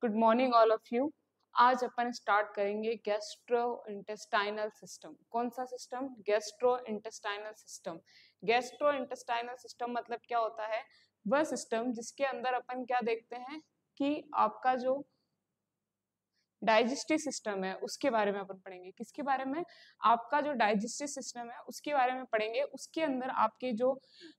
Good morning all of you. आज अपन start करेंगे gastro intestinal system. कौन सा system? Gastro intestinal system. Gastro intestinal system मतलब क्या होता है? वह सिस्टम जिसके अंदर अपन क्या देखते हैं कि आपका जो डाइजेस्टिव सिस्टम है उसके बारे में अपन पढ़ेंगे। किसके बारे में? आपका जो डाइजेस्टिव सिस्टम है उसके बारे में पढ़ेंगे। उसके अंदर आपके जो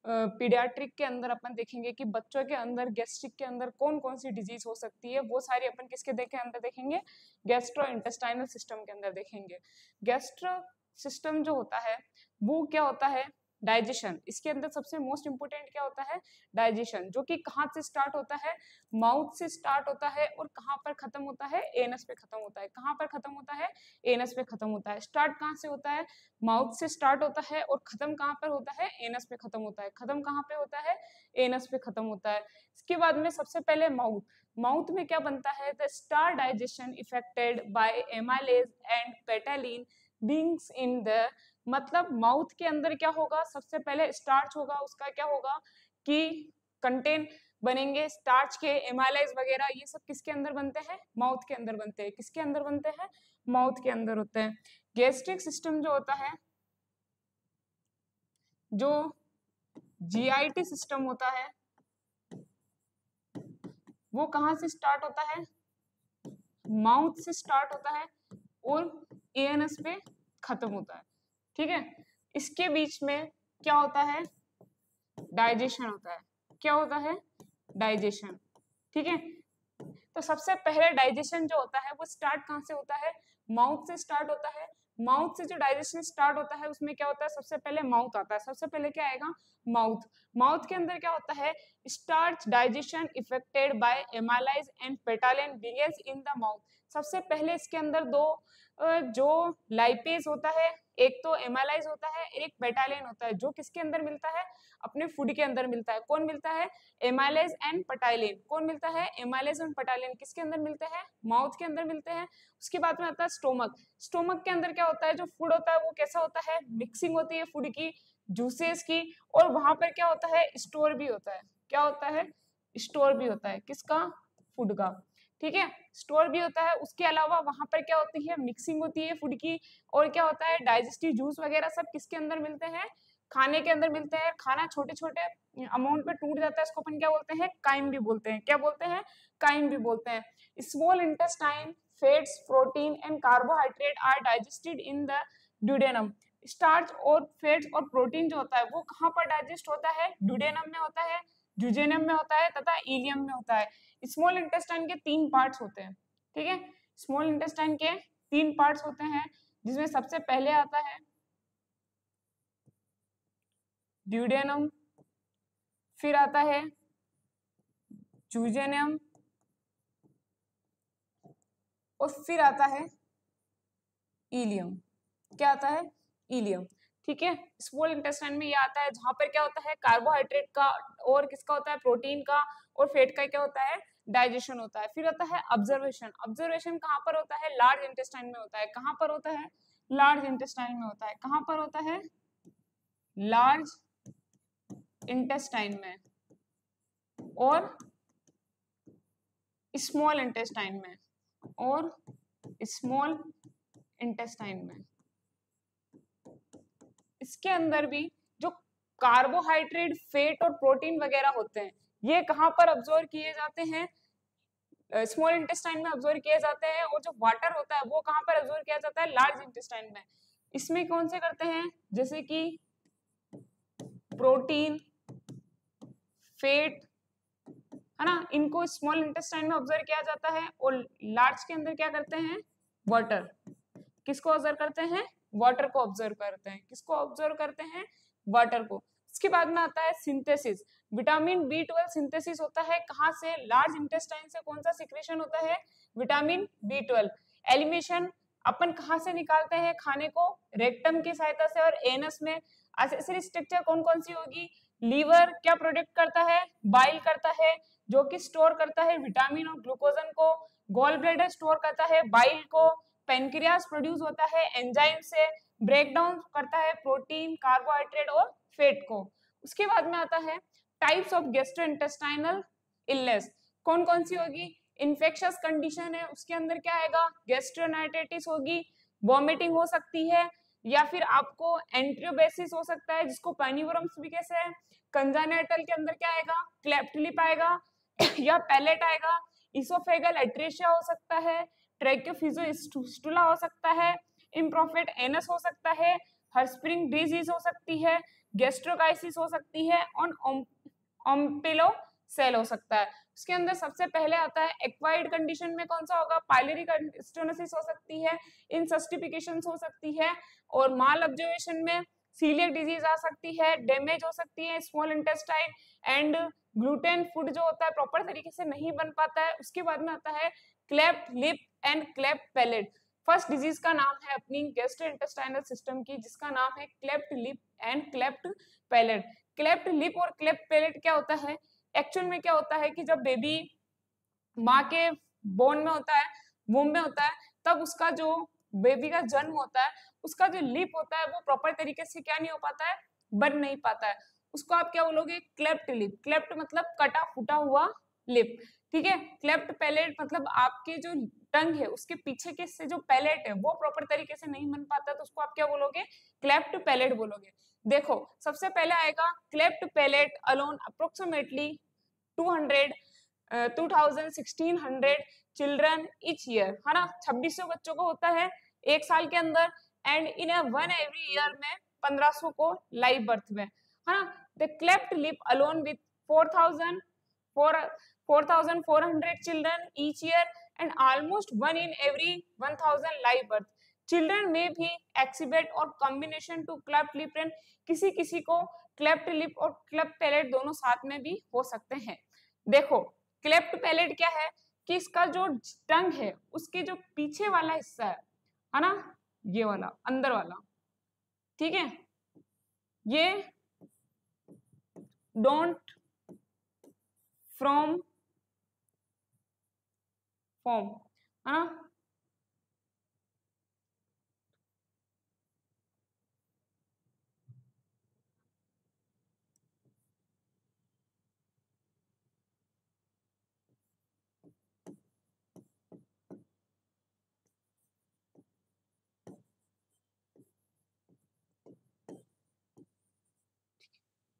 पीडियाट्रिक के अंदर अपन देखेंगे कि बच्चों के अंदर गैस्ट्रिक के अंदर कौन कौन सी डिजीज हो सकती है, वो सारी अपन किसके अंदर देखेंगे? गैस्ट्रो इंटेस्टाइनल सिस्टम के अंदर देखेंगे। गैस्ट्रो सिस्टम जो होता है वो क्या होता है? डाइजेशन। इसके अंदर सबसे मोस्ट इंपोर्टेंट क्या होता है? डाइजेशन, जो कि कहाँ से स्टार्ट होता है? माउथ से स्टार्ट होता है और कहाँ पर खत्म होता है? एनस पे खत्म होता है। कहाँ पर खत्म होता है? एनस पे खत्म होता है। स्टार्ट कहाँ से होता है? माउथ से स्टार्ट होता है और खत्म कहाँ पर होता है? एनस पे खत्म होता है। खत्म कहाँ पे होता है? एनस पे खत्म होता है। इसके बाद में सबसे पहले माउथ। माउथ में क्या बनता है? The star digestion affected by amylase and ptyalin begins in the, मतलब माउथ के अंदर क्या होगा? सबसे पहले स्टार्च होगा। उसका क्या होगा कि कंटेन बनेंगे स्टार्च के। एमाइलेज वगैरह ये सब किसके अंदर बनते हैं? माउथ के अंदर बनते हैं। किसके अंदर बनते हैं? माउथ के अंदर होते हैं। गैस्ट्रिक सिस्टम जो होता है, जो जीआईटी सिस्टम होता है, वो कहां से स्टार्ट होता है? माउथ से स्टार्ट होता है और एएनएस पे खत्म होता है। ठीक है, इसके बीच में क्या होता है? डाइजेशन होता है। क्या होता है? डाइजेशन। ठीक है, तो सबसे पहले डाइजेशन जो होता है वो स्टार्ट कहाँ से होता है? माउथ से स्टार्ट होता है। माउथ से जो डाइजेशन स्टार्ट होता है उसमें क्या होता है? सबसे पहले माउथ आता है। सबसे पहले क्या आएगा? माउथ। माउथ के अंदर क्या होता है? Starch digestion affected by amylase and ptyalin begins in the mouth. सबसे पहले इसके अंदर दो जो लाइपेज होता है, एक तो एमाइलेज होता है, एक पेटालिन होता है, जो किसके अंदर मिलता है? अपने फूड के अंदर मिलता है। कौन मिलता है? Amylase and ptyalin. कौन मिलता है? एमाइलेज एंड पेटालिन किसके अंदर मिलते हैं? माउथ के अंदर मिलते हैं। उसके बाद में आता है स्टोमक। स्टोमक के अंदर क्या होता है? जो फूड होता है वो कैसा होता है? मिक्सिंग होती है फूड की, जूसेस की, और वहां पर क्या होता है? स्टोर भी होता है। क्या होता है? स्टोर भी होता है। किसका? फूड का। ठीक है, स्टोर भी होता है। उसके अलावा वहां पर क्या होती है? मिक्सिंग होती है फूड की, और क्या होता है? डाइजेस्टिव जूस वगैरह सब किसके अंदर मिलते हैं? खाने के अंदर मिलते हैं। खाना छोटे छोटे अमाउंट पे टूट जाता है, इसको अपन क्या बोलते हैं? काइम भी बोलते हैं। क्या बोलते हैं? काइम भी बोलते हैं। Small intestine fats, protein and carbohydrate are digested in the duodenum. Starch और फैट्स और प्रोटीन जो होता है वो कहाँ पर डाइजेस्ट होता है? ड्यूडेनम में होता है, जुजेनम में होता है तथा इलियम में होता है। स्मॉल इंटेस्टाइन के 3 पार्ट्स होते हैं। ठीक है, स्मॉल इंटेस्टाइन के 3 पार्ट्स होते हैं, जिसमें सबसे पहले आता है ड्यूडेनम, फिर आता है जूजेनियम, और फिर आता है इलियम। क्या आता है? इलियम। ठीक है, स्मॉल इंटेस्टाइन में ये आता है, जहां पर क्या होता है? कार्बोहाइड्रेट का और किसका होता है? प्रोटीन का और फैट का क्या होता है? डाइजेशन होता है। फिर आता है ऑब्जर्वेशन। ऑब्जर्वेशन कहाँ पर होता है? लार्ज इंटेस्टाइन में होता है। कहाँ पर होता है? लार्ज इंटेस्टाइन में होता है। कहाँ पर होता है? लार्ज इंटेस्टाइन में और स्मॉल इंटेस्टाइन में, और स्मॉल इंटेस्टाइन में। इसके अंदर भी जो कार्बोहाइड्रेट, फैट और प्रोटीन वगैरह होते हैं, ये कहाँ पर अब्सॉर्ब किए जाते हैं? स्मॉल इंटेस्टाइन में अब्सॉर्ब किए जाते हैं। और जो वाटर होता है वो कहाँ पर अब्सॉर्ब किया जाता है? लार्ज इंटेस्टाइन में। इसमें कौन से करते हैं? जैसे कि प्रोटीन, फैट, है ना, इनको स्मॉल इंटेस्टाइन में ऑब्जर्व किया जाता है। और लार्ज के अंदर क्या करते हैं? वाटर। किसको ऑब्जर्व करते हैं? वाटर को ऑब्जर्व करते हैं। किसको ऑब्जर्व करते हैं? वाटर को। इसके बाद में आता है सिंथेसिस। विटामिन B12 सिंथेसिस होता है कहाँ से? लार्ज इंटेस्टाइन से। कौन सा सिक्रेशन होता है? Vitamin B12। एलिमिनेशन अपन कहाँ से निकालते हैं खाने को? रेक्टम की सहायता से और एनस में। एक्सेसरी स्ट्रक्चर कौन कौन सी होगी? लीवर क्या प्रोडक्ट करता है? बाइल करता है, जो कि स्टोर करता है विटामिन और ग्लूकोजन को। गॉल ब्लैडर स्टोर करता है बाइल को। पेनक्रियास प्रोड्यूस होता है एंजाइम से, ब्रेक डाउन करता है प्रोटीन, कार्बोहाइड्रेट और फैट को। उसके बाद में आता है टाइप्स ऑफ गैस्ट्रोइंटेस्टाइनल इलनेस। कौन कौन सी होगी? इन्फेक्शियस कंडीशन है उसके अंदर क्या आएगा, गैस्ट्रोनाइटिस होगी, वॉमिटिंग हो सकती है, या फिर आपको एंट्रियोबेसिस हो सकता है जिसको पैनिवरम्स भी कैसे है। कंजाइनाइटल के अंदर क्या आएगा, क्लेफ्ट लिप आएगा या पैलेट आएगा, इसोफेगल एट्रेशिया हो सकता है, ट्रैकियोफिजियोस्टुला हो सकता है, इम्प्रोफिट एनस हो सकता है, हर्स्प्रिंग डिजीज हो सकती है, गैस्ट्रोकाइसिस हो सकती है और ओम्पेलो सेल हो सकता है। उसके अंदर सबसे पहले आता है एक्वायर्ड कंडीशन में कौन सा होगा, पाइलरी स्टेनोसिस हो सकती है, इनसस्टिफिकेशंस हो सकती है, और माल ऑब्जर्वेशन में सीलियक डिजीज आ सकती है, डैमेज हो सकती है small intestine, and gluten food जो होता है प्रॉपर तरीके से नहीं बन पाता है। उसके बाद में आता है cleft lip and cleft palate. First disease का नाम है अपनी गैस्ट्रोइंटेस्टाइनल सिस्टम की, जिसका नाम है cleft lip and cleft palate. Cleft lip और क्लेफ्ट पैलेट क्या होता है, एक्चुअल में क्या होता है कि जब बेबी माँ के बोन में होता है, वूम में होता है, तब उसका जो बेबी का जन्म होता है उसका जो लिप होता है वो प्रॉपर तरीके से क्या नहीं हो पाता है, बन नहीं पाता है। उसको आप क्या बोलोगे, क्लेफ्ट लिप। क्लेफ्ट मतलब कटा फूटा हुआ लिप, ठीक है। क्लेफ्ट पैलेट मतलब आपके जो टंग है उसके पीछे के से जो पैलेट है वो प्रॉपर तरीके से नहीं बन पाता, तो उसको आप क्या बोलोगे, क्लेफ्ट पैलेट बोलोगे। देखो सबसे पहले आएगा cleft palate alone approximately 1600 children each year, है ना, 2600 बच्चों को होता है एक साल के अंदर, and in a one every year में 1500 को लाइव बर्थ में, है ना। The cleft lip alone with 4400 children each year and almost 1 in every 1000 live birth. Children में भी एक्सिबेट और combination to cleft lip and किसी किसी को क्लेफ्ट लिप और क्लेफ्ट पैलेट दोनों साथ में भी हो सकते हैं। देखो क्लेफ्ट पैलेट क्या है कि इसका जो टंग है उसके जो पीछे वाला हिस्सा है ना, ये वाला अंदर वाला, ठीक है, ये डोंट फ्रॉम फॉर्म, है ना,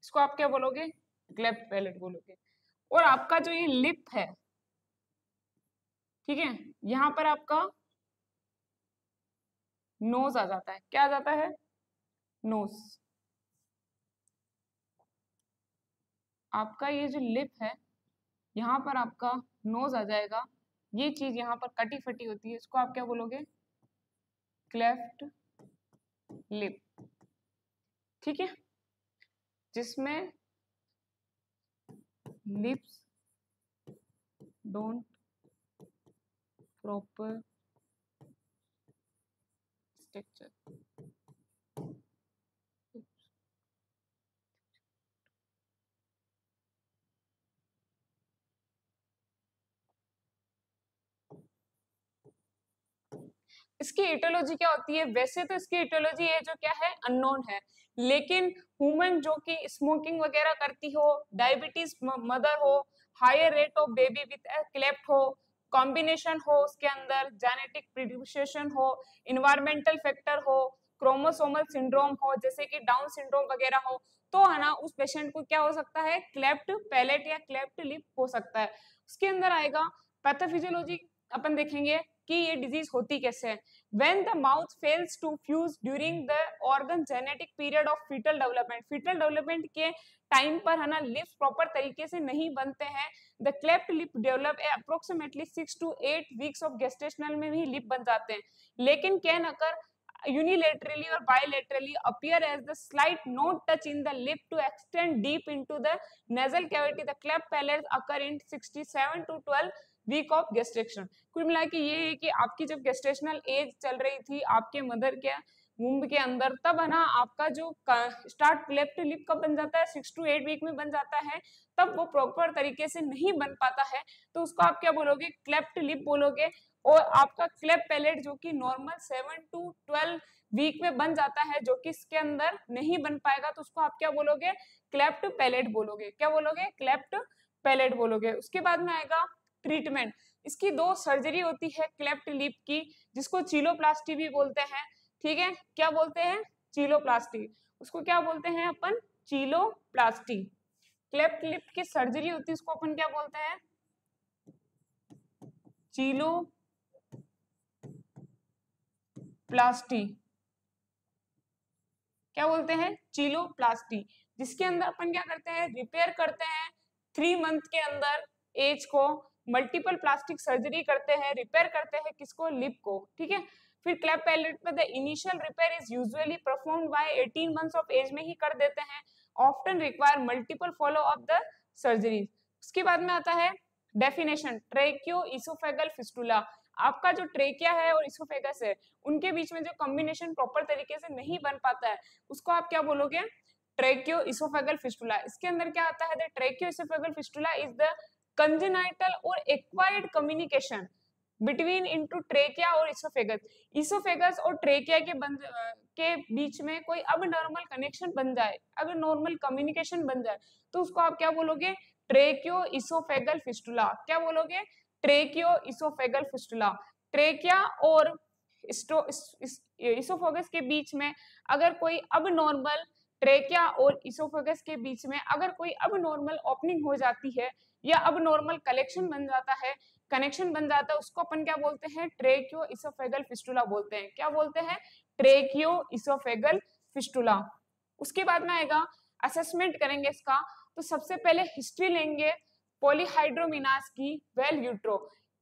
इसको आप क्या बोलोगे, क्लेफ्ट पैलेट बोलोगे। और आपका जो ये लिप है, ठीक है, यहां पर आपका नोज आ जाता है, क्या आ जाता है, नोज। आपका ये जो लिप है यहाँ पर आपका नोज आ जाएगा, ये चीज यहाँ पर कटी फटी होती है, इसको आप क्या बोलोगे, क्लेफ्ट लिप, ठीक है, जिसमें लिप्स डोंट प्रॉपर स्ट्रक्चर। इसकी इटियोलॉजी क्या होती है, वैसे तो इसकी इटियोलॉजी है जो क्या है, अननोन है, लेकिन ह्यूमन जो कि स्मोकिंग वगैरह करती हो, डायबिटीज मदर हो, higher rate of baby with cleft हो, कॉम्बिनेशन हो उसके अंदर, जेनेटिक प्रिडिस्पोजिशन हो, इन्वायरमेंटल फैक्टर हो, क्रोमोसोमल सिंड्रोम हो जैसे कि डाउन सिंड्रोम वगैरह हो, तो है ना उस पेशेंट को क्या हो सकता है, क्लेफ्ट पैलेट या क्लेफ्ट लिप हो सकता है। उसके अंदर आएगा पैथोफिजियोलॉजी, अपन देखेंगे कि ये डिजीज होती कैसे है। When the mouth fails to fuse during the organ genetic period of fetal development के टाइम पर है ना लिप्स प्रॉपर तरीके से नहीं बनते हैं, the cleft lip develop approximately 6 to 8 weeks of gestational में भी लिप बन जाते हैं, लेकिन can occur unilaterally or bilaterally appear as the slight no touch in the lip to extend deep into the nasal cavity. The cleft palates occur in 67 to 12 week of gestation. कुल मिला के ये है कि आपकी जब गेस्टेशनल एज चल रही थी आपके मदर के वुम्ब के अंदर, तब है ना आपका जो स्टार्ट क्लेफ्ट लिप कब बन जाता है, 6 to 8 वीक में बन जाता है, तब वो प्रॉपर तरीके से नहीं बन पाता है, तो उसको आप क्या बोलोगे, क्लेफ्ट लिप बोलोगे। और आपका क्लेफ्ट पैलेट जो कि नॉर्मल 7 to 12 वीक में बन जाता है, जो कि इसके अंदर नहीं बन पाएगा, तो उसको आप क्या बोलोगे, क्लेफ्ट पैलेट बोलोगे। क्या बोलोगे, क्लेफ्ट पैलेट बोलोगे। उसके बाद में आएगा ट्रीटमेंट। इसकी 2 सर्जरी होती है क्लेफ्ट लिप की, जिसको चीलोप्लास्टी भी बोलते हैं। ठीक है, क्या बोलते हैं? चीलोप्लास्टी। उसको क्या बोलते हैं अपन? चीलोप्लास्टी। क्लेफ्ट लिप की सर्जरी होती है, उसको अपन क्या बोलते हैं? चीलोप्लास्टी। क्या बोलते हैं? चीलोप्लास्टी। जिसके अंदर अपन क्या करते हैं? रिपेयर करते हैं 3 मंथ के अंदर एज को, मल्टीपल प्लास्टिक सर्जरी करते हैं, रिपेयर करते हैं किसको? लिप को। ठीक है, फिर क्लेफ्ट पैलेट में the initial repair is usually performed by 18 months of age में ही कर देते हैं, often require multiple follow up the surgery. उसके बाद में आता है डेफिनेशन, ट्रेकियो इसोफेगल फिस्टुला। आपका जो ट्रेकिया है और इसोफेगस है, उनके बीच में जो कॉम्बिनेशन प्रॉपर तरीके से नहीं बन पाता है, उसको आप क्या बोलोगे? Tracheo oesophageal fistula. इसके अंदर क्या आता है? The tracheo oesophageal fistula is the congenital और acquired communication between into trachea और इसोफेगस। इसोफेगस और ट्रेकिया के बीच में कोई अब नॉर्मल कनेक्शन बन जाए, अगर नॉर्मल कम्युनिकेशन बन जाए, तो उसको आप क्या बोलोगे? Tracheo oesophageal fistula. क्या बोलोगे? Tracheo oesophageal fistula. ट्रेकिया और इसोफेगस के बीच में अगर कोई अब नॉर्मल, ट्रेकिया और इसोफेगस के बीच में अगर कोई अब नॉर्मल ओपनिंग हो जाती है या अब नॉर्मल कलेक्शन बन जाता है, कनेक्शन बन जाता है, उसको अपन क्या बोलते हैं? ट्रेकियो इसोफेगल फिस्टुला बोलते हैं। क्या बोलते हैं? ट्रेकियो इसोफेगल फिस्टुला। उसके बाद में आएगा असेसमेंट करेंगे इसका। तो सबसे पहले हिस्ट्री लेंगे पॉलीहाइड्रोमिनास की, वेल यूट्रो।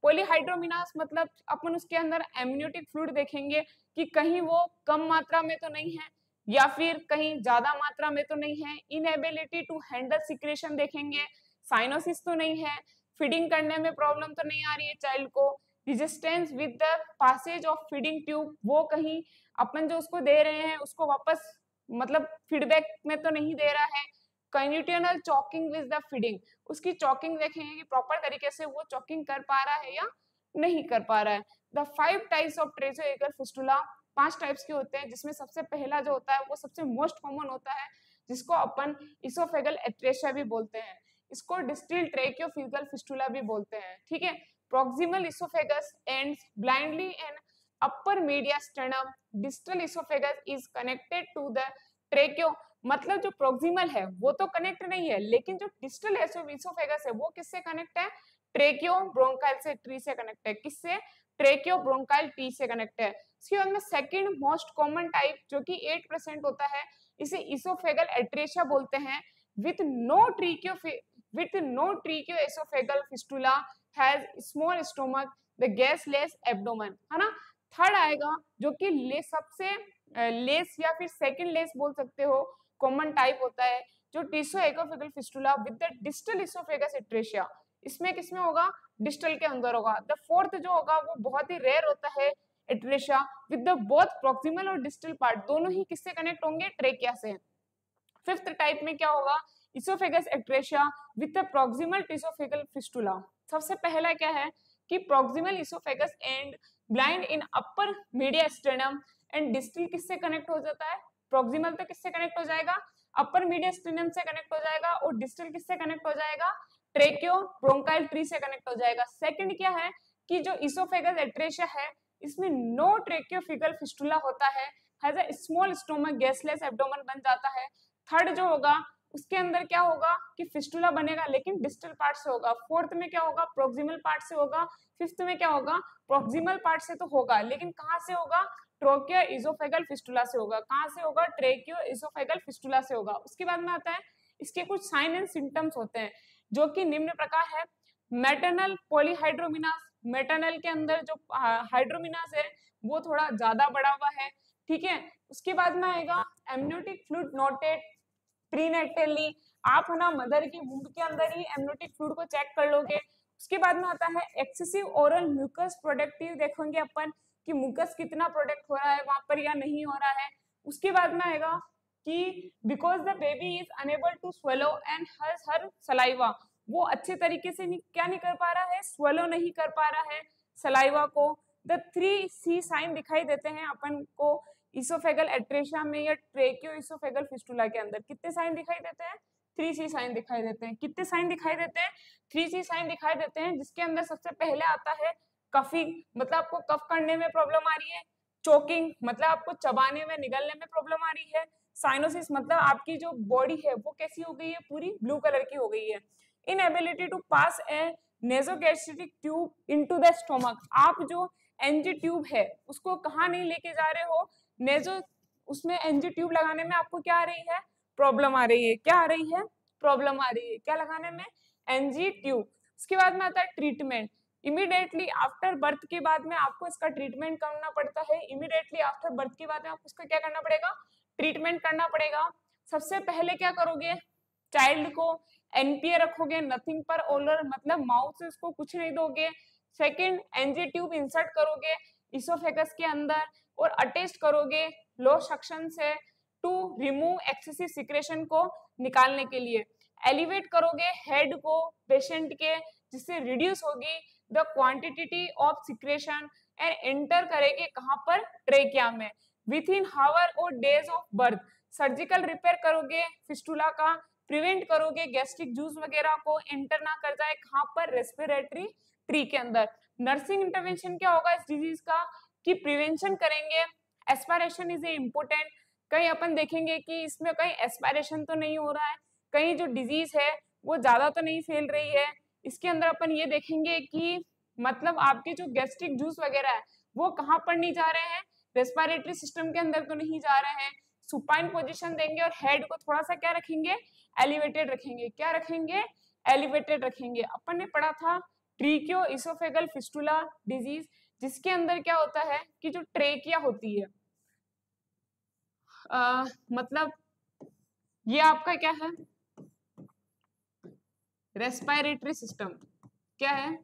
पॉलीहाइड्रोमिनास मतलब अपन उसके अंदर एमनियोटिक फ्लूइड देखेंगे कि कहीं वो कम मात्रा में तो नहीं है या फिर कहीं ज्यादा मात्रा में तो नहीं है। इनएबिलिटी टू हैंडल सिक्रेशन देखेंगे, साइनोसिस तो नहीं है, फीडिंग करने में प्रॉब्लम तो नहीं आ रही है चाइल्ड को, resistance with the passage of feeding tube, वो कहीं अपन जो उसको दे रहे हैं उसको वापस मतलब फीडबैक में तो नहीं दे रहा है। Continual choking with the feeding, उसकी चॉकिंग देखेंगे कि प्रॉपर तरीके से वो चॉकिंग कर पा रहा है या नहीं कर पा रहा है। The 5 types of tracheoesophageal fistula, 5 types के होते हैं, जिसमें सबसे पहला जो होता है वो सबसे मोस्ट कॉमन होता है, जिसको अपन इसोफेगल एट्रेशिया भी बोलते हैं। इसको डिस्टल ट्रेकियोफिजिकल फिस्टुला भी बोलते हैं। ठीक है, proximal oesophagus ends blindly in upper mediastinum, distal oesophagus is connected to the trachea. मतलब जो प्रोक्सिमल है वो तो कनेक्ट नहीं है, लेकिन जो डिस्टल इसोफेगस है वो किससे कनेक्ट है? ट्रेकियो ब्रोंकाइल से ट्री से कनेक्ट है। किससे? ट्रेकियो ब्रोंकाइल ट्री से कनेक्ट है। इसके बाद में सेकंड मोस्ट कॉमन टाइप जो कि 8% होता है, इसे इसोफेगल एट्रेशिया बोलते हैं। With no tracheo oesophageal fistula, has small stomach, the gasless abdomen, है ना। थर्ड आएगा जो कि सबसे लेस या फिर सेकंड लेस बोल सकते हो, कॉमन टाइप होता है, जो tracheoesophageal fistula with the distal oesophagus atresia. इसमें किसमें होगा? डिस्टल के अंदर होगा। द फोर्थ जो होगा वो बहुत ही रेयर होता है, एट्रेशिया विद द बोथ प्रॉक्सिमल और डिस्टल पार्ट, दोनों ही किससे कनेक्ट होंगे? ट्रेकिया से। फिफ्थ टाइप में क्या होगा? Oesophagus atresia with the proximal tracheoesophageal fistula. सबसे पहला क्या है कि proximal oesophagus end blind in upper mediastinum and distal किससे कनेक्ट हो जाता है? प्रॉक्सिमल तो किससे कनेक्ट हो जाएगा? अपर मीडियास्टेनम से कनेक्ट हो जाएगा, और डिस्टल किससे कनेक्ट हो जाएगा? ट्रेकियो ब्रोंकाइल ट्री से कनेक्ट हो जाएगा। सेकंड क्या है कि जो इसोफेगस एट्रेशिया है इसमें नो ट्रेकियोफिगल फिस्टुला होता है, has a small stomach, gasless abdomen बन जाता है। थर्ड जो होगा उसके अंदर क्या होगा कि फिस्टुला बनेगा लेकिन डिस्टल पार्ट से होगा। फोर्थ में क्या होगा? प्रोक्सिमल पार्ट से होगा। फिफ्थ में क्या होगा? प्रोक्सिमल पार्ट से तो होगा लेकिन कहां से होगा? ट्रोकियो इजोफेगल फिस्टुला से होगा। कहां से होगा? ट्रेकियो इजोफेगल फिस्टुला से होगा। उसके बाद में आता है इसके कुछ साइन एंड सिम्टम्स होते हैं जो कि निम्न प्रकार है। मैटरनल पॉलीहाइड्रोमिनास, मैटरनल के अंदर जो हाइड्रोमिनास है वो थोड़ा ज्यादा बढ़ा हुआ है। ठीक है, उसके बाद में आएगा एमनियोटिक फ्लूइड नोटेड प्रीनेटली, आप है ना मदर की वूम्ब के अंदर ही एमनियोटिक फ्लूइड को चेक कर लोगे। उसके बाद में आता है एक्सेसिव ओरल म्यूकस प्रोडक्टिव, देखेंगे अपन कि म्यूकस कितना प्रोडक्ट हो रहा है वहां पर या नहीं हो रहा है। उसके बाद में आएगा कि because the baby is unable to swallow and her saliva, वो अच्छे तरीके से क्या नहीं कर पा रहा है? स्वेलो नहीं कर पा रहा है सलाइवा को। द 3C साइन दिखाई देते हैं अपन को इसोफेगल एट्रेशिया में या ट्रेकियो इसोफेगल फिस्टुला के अंदर। कितने साइन दिखाई देते हैं? 3C साइन दिखाई देते हैं। कितने साइन दिखाई देते हैं? 3C साइन दिखाई देते हैं, जिसके अंदर सबसे पहले आता है कफिंग, मतलब आपको कफ करने में प्रॉब्लम आ रही है। चोकिंग, मतलब आपको चबाने में निगलने में प्रॉब्लम आ रही है। साइनोसिस, मतलब आपकी जो बॉडी है वो कैसी हो गई है? पूरी ब्लू कलर की हो गई है। Inability to pass a nasogastric tube into the stomach, आप जो एनजी ट्यूब है उसको कहाँ नहीं लेके जा रहे हो? नेजो, उसमें एनजी ट्यूब लगाने में आपको क्या आ रही है? प्रॉब्लम आ रही है। क्या आ रही है? प्रॉब्लम आ रही है। क्या लगाने में? NG tube. उसके बाद में आता है ट्रीटमेंट। इमीडिएटली आफ्टर बर्थ के बाद में आपको इसका ट्रीटमेंट करना पड़ता है। इमीडिएटली आफ्टर बर्थ के बाद में आपको इसका क्या करना पड़ेगा? ट्रीटमेंट करना पड़ेगा। सबसे पहले क्या करोगे? चाइल्ड को एनपीए रखोगे, नथिंग पर ओलर, मतलब माउथ से उसको कुछ नहीं दोगे। सेकंड, एनजी ट्यूब इंसर्ट करोगे इसोफेगस के अंदर और अटैच करोगे लो सक्शन से टू रिमूव एक्सेसिव सिक्रेशन को निकालने के लिए। एलिवेट करोगे हेड को पेशेंट के, जिससे रिड्यूस होगी the quantity of secretion and enter करेंगे कहां पर? ट्रेकिया में। विथ इन हावर और days of birth surgical repair करोगे फिस्टुला का, प्रिवेंट करोगे गैस्ट्रिक जूस वगैरह को एंटर ना कर जाए कहां पर? रेस्पिरेटरी ट्री के अंदर। नर्सिंग इंटरवेंशन क्या होगा इस डिजीज का? कि प्रिवेंशन करेंगे। Aspiration is a important. कहीं अपन देखेंगे कि इसमें कहीं एस्पायरेशन तो नहीं हो रहा है, कहीं जो डिजीज है वो ज्यादा तो नहीं फैल रही है। इसके अंदर अपन ये देखेंगे कि मतलब आपके जो गैस्ट्रिक जूस वगैरह है वो कहाँ पर नहीं जा रहे हैं? रेस्पिरेटरी सिस्टम के अंदर तो नहीं जा रहे हैं। सुपाइन पोजीशन देंगे और हेड को थोड़ा सा क्या रखेंगे? एलिवेटेड रखेंगे। क्या रखेंगे? एलिवेटेड रखेंगे। अपन ने पढ़ा था ट्रीकियो इसोफेगल फिस्टुला डिजीज, जिसके अंदर क्या होता है कि जो ट्रेकिया होती है, मतलब ये आपका क्या है? Respiratory system. क्या है?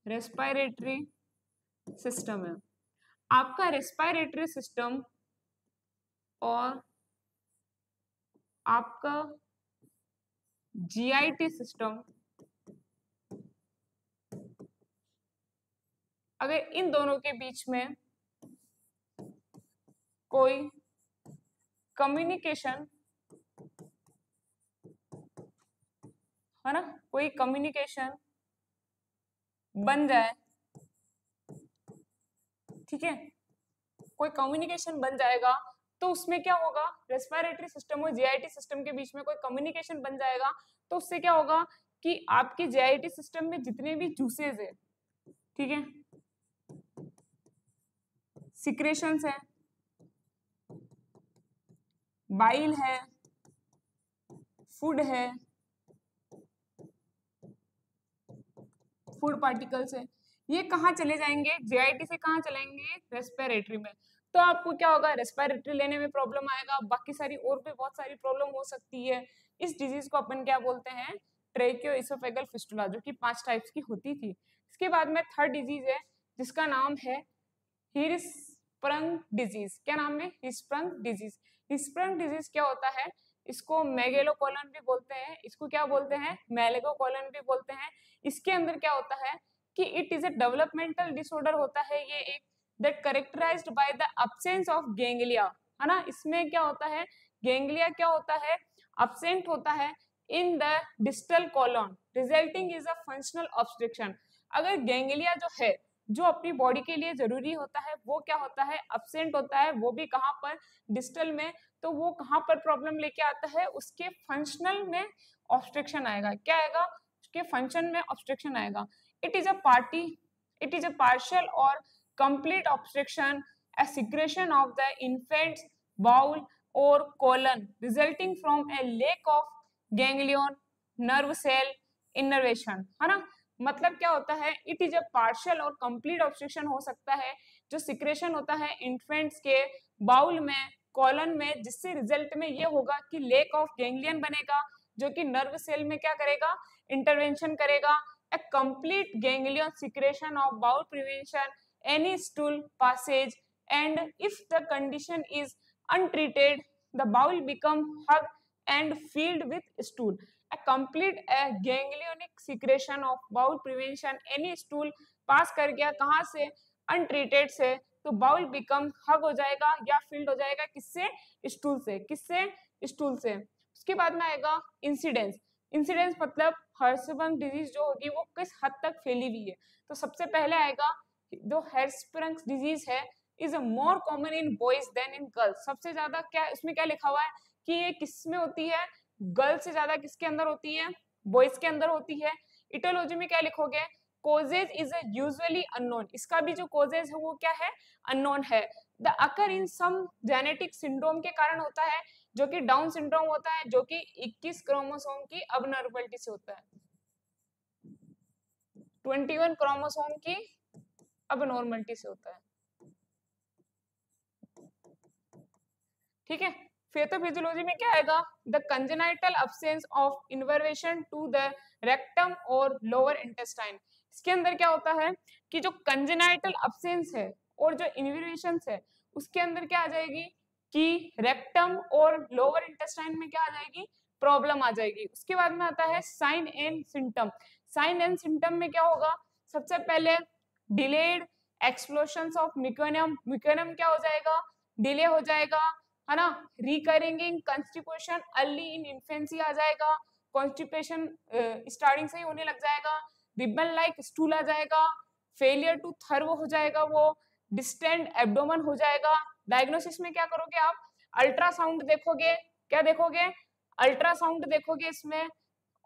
रेस्पिरेटरी सिस्टम है आपका। रेस्पिरेटरी सिस्टम और आपका जीआईटी सिस्टम, अगर इन दोनों के बीच में कोई कम्युनिकेशन है ना, कोई कम्युनिकेशन बन जाए, ठीक है, कोई कम्युनिकेशन बन जाएगा तो उसमें क्या होगा? रेस्पिरेटरी सिस्टम और जीआईटी सिस्टम के बीच में कोई कम्युनिकेशन बन जाएगा तो उससे क्या होगा कि आपकी जीआईटी सिस्टम में जितने भी जूसेस है, ठीक है, सिक्रेशंस है, बाइल है, फूड है, फूड पार्टिकल्स है, ये कहाँ चले जाएंगे? जीआईटी से कहाँ चलेंगे? रेस्पिरेटरी में। तो आपको क्या होगा? रेस्पिरेटरी लेने में प्रॉब्लम आएगा, बाकी सारी और भी बहुत सारी प्रॉब्लम हो सकती है। इस डिजीज को अपन क्या बोलते हैं? ट्रेकियो इसोफेगल फिस्टुला, जो कि 5 टाइप्स की होती थी। इसके बाद में थर्ड डिजीज है जिसका नाम है हिरस्प्रंग डिजीज। क्या नाम है? हिरस्प्रंग डिजीज। हिरस्प्रंग डिजीज क्या होता है? इसको मेगेलोकोलन भी बोलते हैं, इसको क्या बोलते हैं? मेलेगोकोलन भी बोलते हैं। इसके अंदर क्या होता है कि it is a developmental disorder होता है ये एक, that characterized by the absence of ganglia, है ना। इसमें क्या होता है? गैंग्लिया क्या होता है? अब्सेंट होता है in the distal column, resulting is a functional obstruction. अगर गैंग्लिया जो है, जो अपनी बॉडी के लिए जरूरी होता है, वो क्या होता है? अब्सेंट होता है, वो भी कहाँ पर? डिस्टल में। तो वो कहाँ पर प्रॉब्लम लेके आता है? उसके फंक्शनल में ऑब्स्ट्रक्शन आएगा। क्या आएगा? उसके फंक्शन में ऑब्स्ट्रक्शन आएगा। इट इज अ पार्शियल और complete obstruction, a secretion of the infant's bowel or colon resulting from a lack of ganglion nerve cell innervation, है ना। मतलब क्या होता है? इट इज अ पार्शियल और कंप्लीट ऑब्स्ट्रक्शन हो सकता है जो सिक्रेशन होता है इन्फेंट्स के बाउल में, कॉलन में, जिससे रिजल्ट में ये होगा कि लेक ऑफ गैंग्लियन बनेगा, जो कि नर्व सेल में क्या करेगा? इंटरवेंशन करेगा। a complete ganglion secretion of bowel prevention any stool passage, and if the condition is untreated the bowel become hug and filled with stool. A complete ganglionic secretion of bowel prevention any stool पास कर गया कहाँ से? Untreated से, तो bowl become हग हो जाएगा या field हो जाएगा किससे? स्टूल से। किससे? स्टूल से। उसके बाद में आएगा इंसिडेंस। इंसिडेंस मतलब हर्षबर्ग डिजीज जो होगी वो किस हद तक फैली हुई है। तो सबसे पहले आएगा जो हर्षबर्ग डिजीज है is more common in boys than in girls. सबसे ज्यादा क्या इसमें क्या लिखा हुआ है कि ये किस में होती है, गर्ल्स से ज्यादा किसके अंदर होती है, बॉयज के अंदर होती है। इटियोलॉजी में क्या लिखोगे, causes is usually unknown, इसका भी जो causes है वो क्या है, unknown है। the occur in some genetic syndrome के कारण होता है जो कि डाउन सिंड्रोम होता है, जो कि 21 क्रोमोसोम की अबनॉर्मलिटी से होता है, 21 क्रोमोसोम की अबनॉर्मलिटी से होता है। ठीक है, पैथोफिजियोलॉजी में क्या आएगा, the congenital absence of innervation to the rectum और लोअर इंटेस्टाइन। इसके अंदर क्या होता है कि जो कंजेनाइटल अब्सेंस है और जो इनवर्वेशन है उसके अंदर क्या आ जाएगी कि रेक्टम और लोअर इंटेस्टाइन में क्या आ जाएगी, प्रॉब्लम आ जाएगी। उसके बाद में आता है sign and symptom. Sign and symptom में क्या होगा, सबसे पहले delayed explosions of meconium, meconium क्या हो जाएगा, डिले हो जाएगा, है ना। Recurring constipation early in infancy आ जाएगा, कॉन्स्टिपेशन स्टार्टिंग से ही होने लग जाएगा, रिबन लाइक स्टूल आ जाएगा, फेलियर टू थर्व हो जाएगा, वो डिस्टेंट एब्डोमेन हो जाएगा। डायग्नोसिस में क्या करोगे आप, अल्ट्रासाउंड देखोगे, क्या देखोगे, अल्ट्रासाउंड देखोगे इसमें,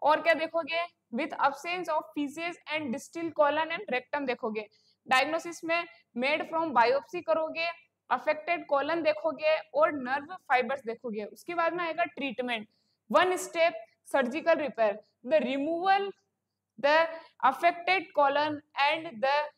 और क्या देखोगे, with absence of faeces and distal colon and rectum देखोगे। डायग्नोसिस में मेड फ्रॉम बायोप्सी करोगे, अफेक्टेड कॉलन देखोगे और नर्व फाइबर्स देखोगे। उसके बाद में आएगा treatment, one step surgical repair, the removal the affected colon and the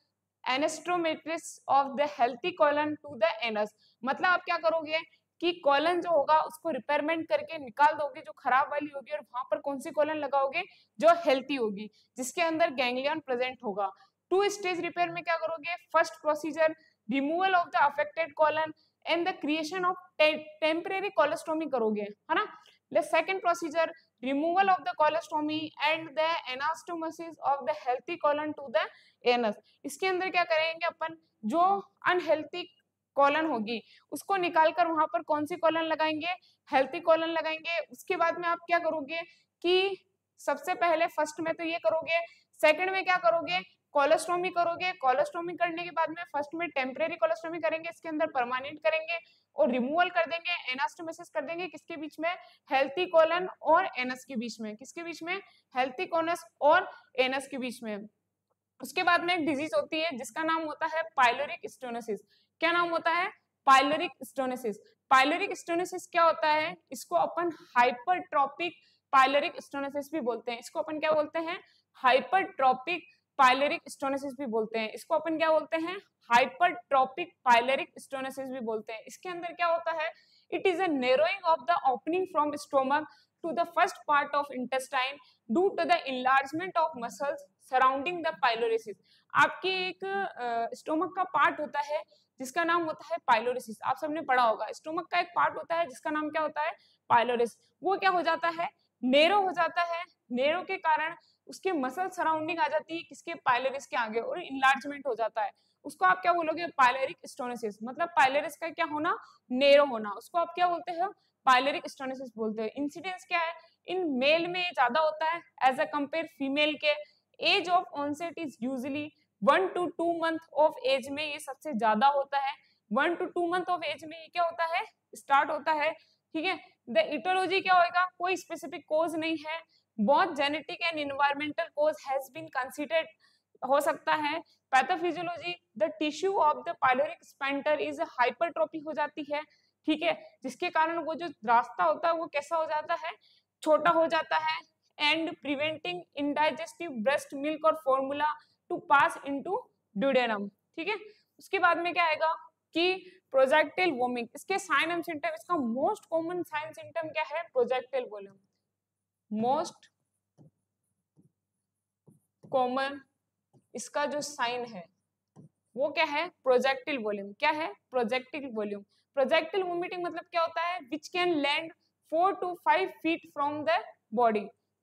anastomosis of the healthy colon to the anus. मतलब आप क्या करोगे कि कॉलन जो होगा उसको रिपेयरमेंट करके निकाल दोगे जो खराब वाली होगी, और वहां पर कौन सी कॉलन लगाओगे, जो हेल्थी होगी, जिसके अंदर गैंग्लियन प्रेजेंट होगा। टू स्टेज रिपेयर में क्या करोगे, first procedure removal of the affected colon and the creation of temporary colostomy करोगे, है ना। Second procedure removal of the colostomy and the anastomosis of the healthy colon to the anus. इसके अंदर क्या करेंगे अपन, जो अनहेल्थी कॉलन होगी उसको निकालकर वहां पर कौन सी कॉलन लगाएंगे, हेल्थी कॉलन लगाएंगे। उसके बाद में आप क्या करोगे कि सबसे पहले फर्स्ट में तो ये करोगे, सेकंड में क्या करोगे, कोलोस्टोमी करोगे। कोलोस्टोमी करने के बाद में फर्स्ट में टेम्परेरी कोलोस्टोमी करेंगे, इसके अंदर परमानेंट करेंगे और रिमूवल कर देंगे, एनास्टोमोसिस कर देंगे, किसके बीच में, हेल्थी कॉलन और एनस के बीच में, किसके बीच में, हेल्थी कॉनस और एनस के बीच में। उसके बाद में एक डिजीज होती है जिसका नाम होता है पाइलोरिक स्टेनोसिस। क्या नाम होता है, पाइलोरिक स्टेनोसिस। पाइलोरिक स्टेनोसिस क्या होता है, इसको अपन हाइपरट्रॉपिक पाइलोरिक स्टेनोसिस भी बोलते हैं। इसको अपन क्या बोलते हैं, हाइपरट्रॉपिक पाइलोरिक स्टेनोसिस भी बोलते हैं। इसको अपन क्या बोलते हैं, हाइपरट्रॉपिक पाइलोरिक स्टेनोसिस भी बोलते हैं। इसके अंदर क्या होता है, it is a narrowing of the opening from stomach to the first part of intestine due to the enlargement of muscles surrounding the pylorisis। आपकी एक स्टोमक का पार्ट होता है जिसका नाम होता है पाइलोरिसिस। आप सबने पढ़ा होगा, स्टोमक का एक पार्ट होता है जिसका नाम क्या होता है, पाइलोरिस। वो क्या हो जाता है, नेरो हो जाता है। नेरो के कारण उसके मसल सराउंडिंग आ जाती है किसके, पाइलोरिस के आगे, और इनलार्जमेंट हो जाता है। उसको आप क्या बोलोगे, पाइलोरिक स्टेनोसिस। मतलब पाइलोरिस का क्या होना, नेरो होना, उसको आप क्या बोलते हो, पाइलोरिक स्टेनोसिस बोलते हैं। इंसिडेंस क्या है, इन मेल में ज्यादा होता है एज अ कंपेयर फीमेल के। Age of onset is usually 1 to 2 month of age में ये सबसे ज्यादा होता है। 1 to 2 मंथ ऑफ एज में ये क्या होता है, स्टार्ट होता है। ठीक है, द इटियोलॉजी क्या होगा, कोई स्पेसिफिक कोज नहीं है, बहुत genetic and environmental cause has been considered हो सकता है। Pathophysiology, the tissue of the pyloric sphincter is hypertrophy हो जाती है। ठीक है, जिसके कारण वो जो रास्ता होता है वो कैसा हो जाता है, छोटा हो जाता है, and preventing indigestive breast milk और formula to pass into duodenum. ठीक है, उसके बाद में क्या आएगा कि प्रोजेक्टाइल वोमिंग। इसके साइन एंड सिम्टम, इसका मोस्ट कॉमन साइन सिम्टम क्या है, प्रोजेक्टाइल वोमिंग। मोस्ट कॉमन इसका जो साइन है वो क्या है, प्रोजेक्टाइल वॉल्यूम। क्या है, प्रोजेक्टाइल वॉल्यूम। प्रोजेक्टाइल वोमिटिंग मतलब क्या होता है, which can land 4 to 5 feet from the body.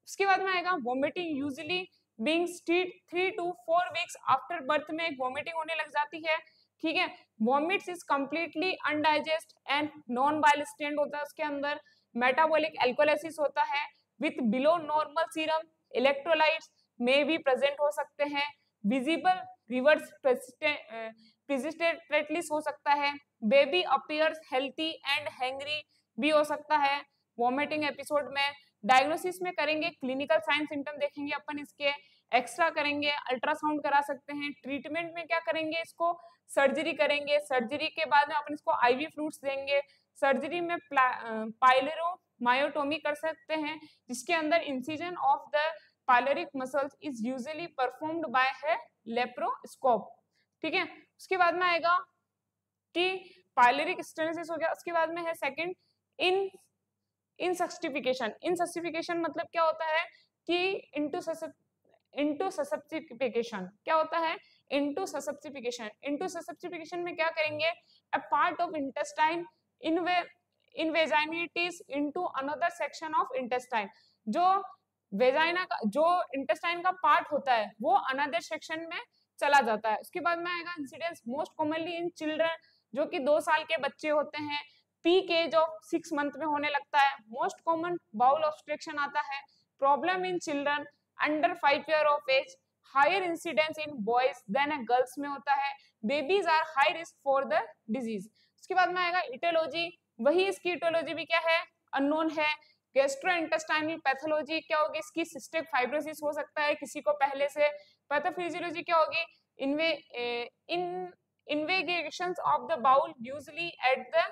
उसके बाद में आएगा vomiting usually being 3 to 4 weeks after birth में एक वोमिटिंग होने लग जाती है। ठीक है, vomits is completely अनडाइजेस्ट and non bile stand होता है उसके अंदर। मेटाबॉलिक एल्कोलाइसिस होता है with below normal serum, electrolytes में भी प्रेजेंट हो सकते हैं, विजिबल रिवर्स प्रेसिपिटेटली हो सकता है, baby appears healthy and hangry भी हो सकता है, वॉमिटिंग एपिसोड में। डायग्नोसिस में करेंगे क्लिनिकल साइन सिम्टम देखेंगे अपन इसके, एक्सरा करेंगे, अल्ट्रासाउंड करा सकते हैं। ट्रीटमेंट में क्या करेंगे, इसको सर्जरी करेंगे, सर्जरी के बाद में अपन इसको आईवी फ्लूइड्स देंगे, सर्जरी में पाइलोरोमायोटोमी कर सकते हैं जिसके अंदर incision of the pyloric muscles is usually performed bye है लेप्रोस्कोप। ठीक है, उसके बाद में आएगा कि पाइलोरिक स्टेनोसिस हो गया, उसके बाद में है सेकंड इनसब्स्टिफिकेशन। इनसब्स्टिफिकेशन मतलब क्या होता है कि इंटोसब्स्टिफिकेशन क्या होता है, इंटोसब्स्टिफिकेशन में क्या करेंगे, a part of intestine invaginates into another section of intestine, जो वेजाइना का जो इंटेस्टाइन का पार्ट होता है वो अनदर सेक्शन में चला जाता है। उसके बाद में आएगा incidence most commonly in children, जो कि 2 साल के बच्चे होते हैं, पीक एज ऑफ 6 मंथ में होने लगता है। मोस्ट कॉमन बाउल ऑब्स्ट्रक्शन आता है, problem in children under 5 year of age, higher incidence in boys than girls में होता है, babies are high risk for the disease. उसके बाद में आएगा इटियोलॉजी, वही इसकी इटियोलॉजी भी क्या है, अननोन है। गैस्ट्रोइंटेस्टाइनल पैथोलॉजी क्या होगी, इसकी सिस्टिक फाइब्रोसिस हो सकता है किसी को पहले से। पैथोफिजियोलॉजी क्या होगी, invaginations of the bowel usually at the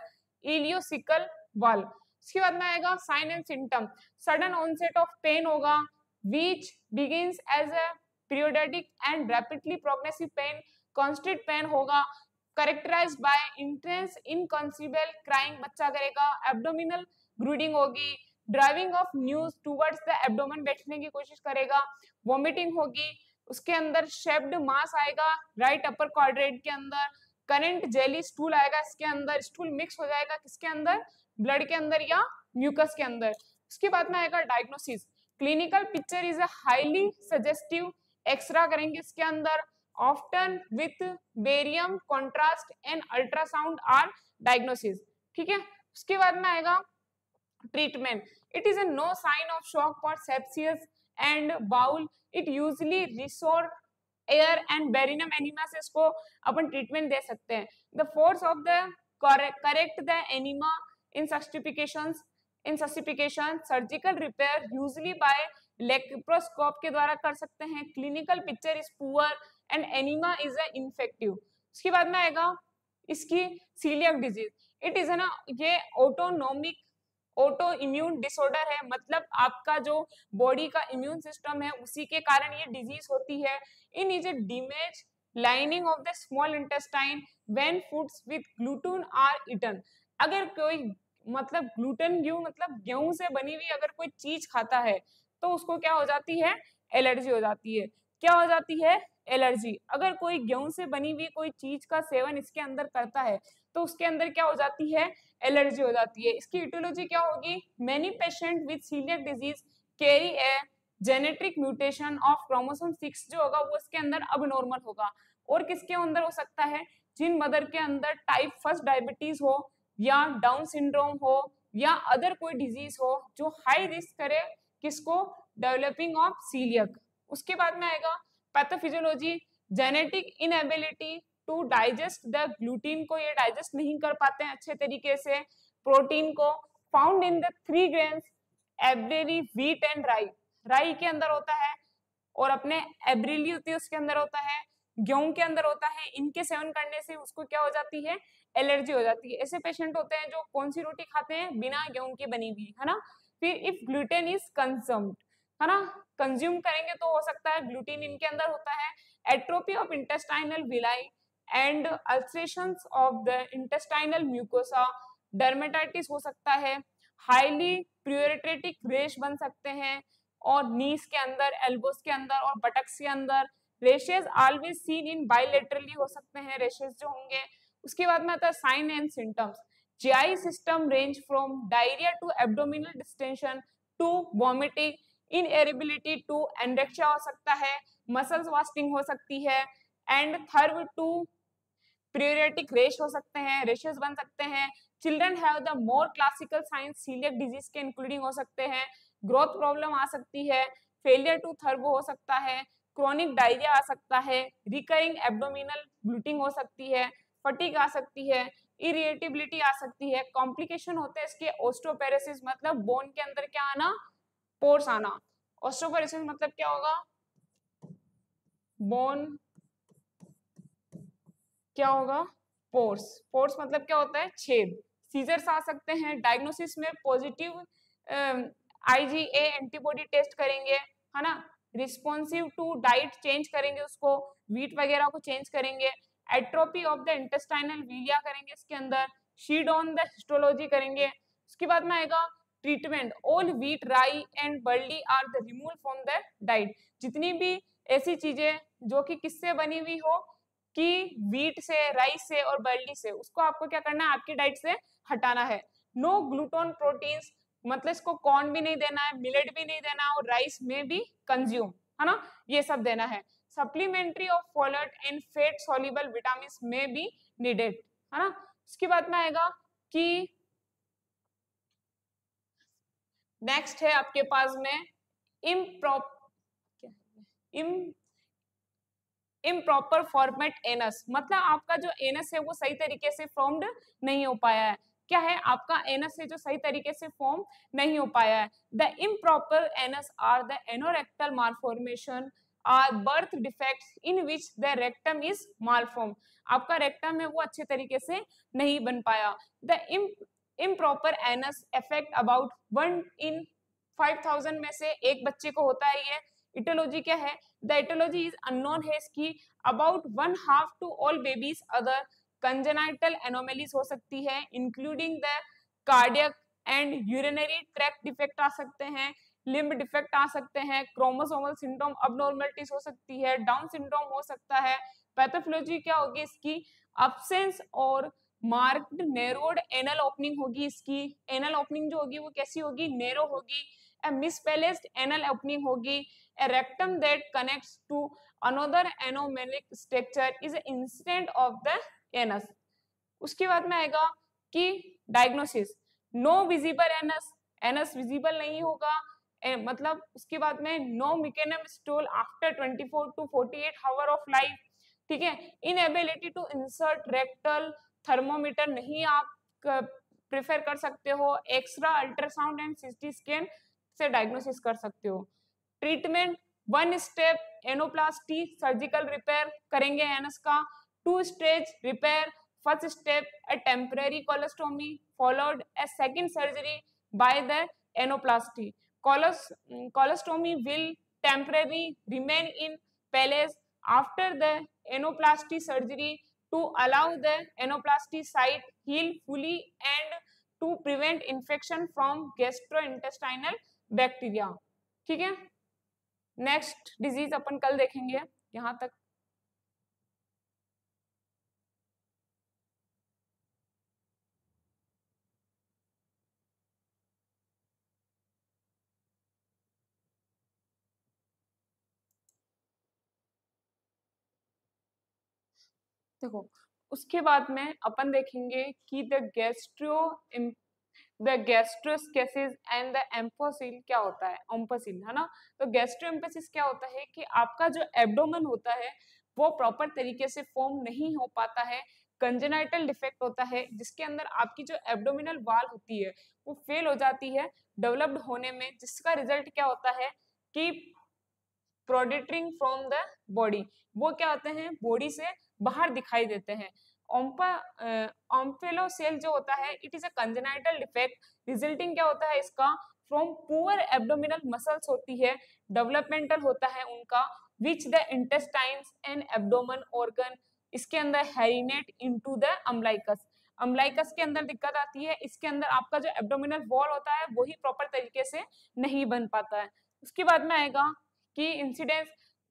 ileocaecal valve. उसके बाद में आएगा sign and symptom, sudden onset of pain होगा which begins as a periodic and rapidly progressive pain, constant pain होगा, characterized by intense inconceivable crying बच्चा करेगा, abdominal brooding होगी, driving of news towards the abdomen बैठने की कोशिश करेगा, vomiting होगी, उसके अंदर shaped mass आएगा राइट अपर क्वाड्रेंट के अंदर, करंट जेली स्टूल आएगा, इसके अंदर स्टूल मिक्स हो जाएगा किसके अंदर, ब्लड के अंदर या म्यूकस के अंदर। उसके बाद में आएगा diagnosis, clinical picture is a highly suggestive, x-ray करेंगे इसके अंदर, often with barium contrast and ultrasound are diagnosis. ठीक है, उसके बाद में आएगा treatment, it is a no sign of shock for sepsis and bowel, it usually resolves air and barium enema से इसको अपन ट्रीटमेंट दे सकते हैं। The force of the correct the enema intussusception, surgical repair usually by laparoscope के द्वारा कर सकते हैं। Clinical picture is poor and enema is a infective. उसके बाद में आएगा इसकी सीलियक डिजीज, इट इज ना ये ऑटो इम्यून डिसऑर्डर है, मतलब आपका जो बॉडी का इम्यून सिस्टम है उसी के कारण ये डिजीज होती है। In is a damage lining of the small intestine when foods with gluten are eaten, अगर कोई मतलब ग्लूटेन मतलब गेहूं से बनी हुई अगर कोई चीज खाता है तो उसको क्या हो जाती है, एलर्जी हो जाती है। क्या हो जाती है, एलर्जी। अगर कोई गेहूं से बनी हुई कोई चीज का सेवन इसके अंदर करता है तो उसके अंदर क्या हो जाती है, एलर्जी हो जाती है। इसकी इटियोलॉजी क्या होगी, many patient with celiac disease carry a genetic mutation of chromosome 6 जो होगा वो इसके अंदर अबनॉर्मल होगा। और किसके अंदर हो सकता है, जिन मदर के अंदर टाइप 1 डायबिटीज हो या डाउन सिंड्रोम हो या अदर कोई डिजीज हो जो हाई रिस्क करे किसको, डेवलपिंग ऑफ सीलियक। उसके बाद में आएगा pathophysiology, genetic inability to digest the gluten को ये डाइजेस्ट नहीं कर पाते हैं अच्छे तरीके से प्रोटीन को, found in the 3 grains barley wheat and rye, rye के अंदर होता है और अपने एब्रेली होती है उसके अंदर होता है, गेहूं के अंदर होता है। इनके सेवन करने से उसको क्या हो जाती है, एलर्जी हो जाती है। ऐसे पेशेंट होते हैं जो कौन सी रोटी खाते हैं, बिना गेहूं की बनी हुई, है ना। फिर इफ ग्लूटेन इज कंज्यूम्ड, है ना, कंज्यूम करेंगे तो हो सकता है ग्लूटीन इनके अंदर होता है। Atrophy of intestinal villi and ulcerations of the intestinal mucosa, dermatitis हो सकता है, हाईली प्यूरेटेटिक रेश बन सकते हैं और नीस के अंदर, एल्बोस के अंदर और बटक्स के अंदर। Rashes always seen in bilaterally हो सकते हैं रेशेस जो होंगे। उसके बाद में आता है sign and symptoms, GI system range from diarrhoea to abdominal distension to vomiting, inability to anorexia हो सकता है, मसल्स वास्टिंग हो सकती है, एंड थर्व टू प्यूरेटिक रेश हो सकते हैं, रेशेस बन सकते हैं, children have the more classical science celiac disease के इंक्लूडिंग हो सकते हैं, ग्रोथ प्रॉब्लम आ सकती है, फेलियर टू थर्बो हो सकता है, क्रोनिक डायरिया आ सकता है, रिकरिंग एब्डोमिनल ब्लीडिंग हो सकती है, फटीग आ सकती है, इरिटेबिलिटी आ सकती है, कॉम्प्लिकेशन होते हैं इसके ऑस्टियोपेरोसिस मतलब बोन के अंदर क्या आना, पोर्स आना। ऑस्टियोपेरोसिस मतलब क्या होगा, बोन क्या होगा, पोर्स, पोर्स मतलब क्या होता है, छेद। सीजर्स आ सकते हैं। डायग्नोसिस में पॉजिटिव IgA एंटीबॉडी टेस्ट करेंगे, है ना, रिस्पॉन्सिव टू डाइट चेंज करेंगे, उसको वीट वगैरह को चेंज करेंगे, एट्रोपी ऑफ द इंटेस्टाइनल वीलिया करेंगे इसके अंदर, शीड ऑन द हिस्टोलॉजी करेंगे। उसके बाद में आएगा treatment, all wheat rye and barley are the remove from the diet. जितनी भी ऐसी चीजें जो कि किससे बनी हुई हो, कि वीट से, राइस से और बर्ली से, उसको आपको क्या करना है, आपकी डाइट से हटाना है। नो ग्लूटोन प्रोटीन्स मतलब इसको कॉर्न भी नहीं देना है, मिलेट भी नहीं देना और राइस में भी कंज्यूम, है ना, ये सब देना है। Supplementary of folate and fat soluble vitamin में भी नीडेड, है ना। उसके बाद में आएगा कि नेक्स्ट है आपके पास में इम्प्रॉपर फॉर्मेट एनस, मतलब आपका जो एनस है वो सही तरीके से फॉर्म्ड नहीं हो पाया है। क्या है, आपका एनस है जो सही तरीके से फॉर्म नहीं हो पाया है। The improper anus or the anorectal malformation are birth defects in which the rectum is malform. आपका रेक्टम है वो अच्छे तरीके से नहीं बन पाया। The improper anus affect about 1 in 5000 में से एक बच्चे को होता है ये। इटोलॉजी क्या है, द इटोलॉजी इज अननोन है इसकी। About 1/2 to all babies other congenital anomalies हो सकती है, including the cardiac and urinary tract defect आ सकते हैं, लिम्ब डिफेक्ट आ सकते हैं, क्रोमोसोमल सिंड्रोम अबनॉर्मलिटीज हो सकती है, डाउन सिंड्रोम हो सकता है। पैथोलॉजी क्या होगी इसकी, अब्सेंस और मार्क्ड नैरोड एनल ओपनिंग होगी इसकी। एनल ओपनिंग जो होगी वो कैसी होगी, नैरो होगी। मिसप्लेस्ड एनल ओपनिंग होगी। A rectum that connects to another anomalic structure is an incident of the anus. उसके बाद में आएगा कि diagnosis, no visible anus, anus visible नहीं होगा, मतलब उसके बाद में no mechanism stool after 24 to 48 hour of life, ठीक है। Inability to insert rectal thermometer नहीं आप प्रेफर कर सकते हो, X-ray ultrasound and CT scan से डायग्नोसिस कर सकते हो। Treatment, 1 step anoplasty surgical repair करेंगे एनस का, 2 stage repair, first step a temporary colostomy followed a second surgery by the anoplasty. Colostomy will temporarily remain in place after the anoplasty surgery to allow the anoplasty site heal fully and to prevent infection from gastrointestinal bacteria, ठीक है। Next disease अपन कल देखेंगे, यहाँ तक। देखो उसके बाद में अपन देखेंगे कि द गैस्ट्रोस्केसिस एंड द एम्फोसिल क्या होता है, ओम्फोसिल, है ना। तो गैस्ट्रोएम्फोसिस क्या होता है कि आपका जो एब्डोमेन होता है वो प्रॉपर तरीके से फॉर्म नहीं हो पाता है, कंजेनाइटल डिफेक्ट होता है जिसके अंदर आपकी जो एब्डोमिनल वाल होती है वो फेल हो जाती है डेवलप्ड होने में, जिसका रिजल्ट क्या होता है कि प्रोडिटिंग फ्रॉम द बॉडी, वो क्या होते हैं, बॉडी से बाहर दिखाई देते हैं। ओम्फेलोसेल जो होता है it is a congenital defect resulting क्या होता है इसका, फ्रॉम पुअर एब्डोमिनल मसल्स होती है, डेवलपमेंटल होता है उनका, which the intestines and abdomen organ, इसके अंदर हेरिनेट इनटू द अम्बलाइकस। अम्बलाइकस के अंदर दिक्कत आती है, इसके अंदर आपका जो एब्डोमिनल वॉल होता है वही प्रॉपर तरीके से नहीं बन पाता है। उसके बाद में आएगा कि इंसिडेंस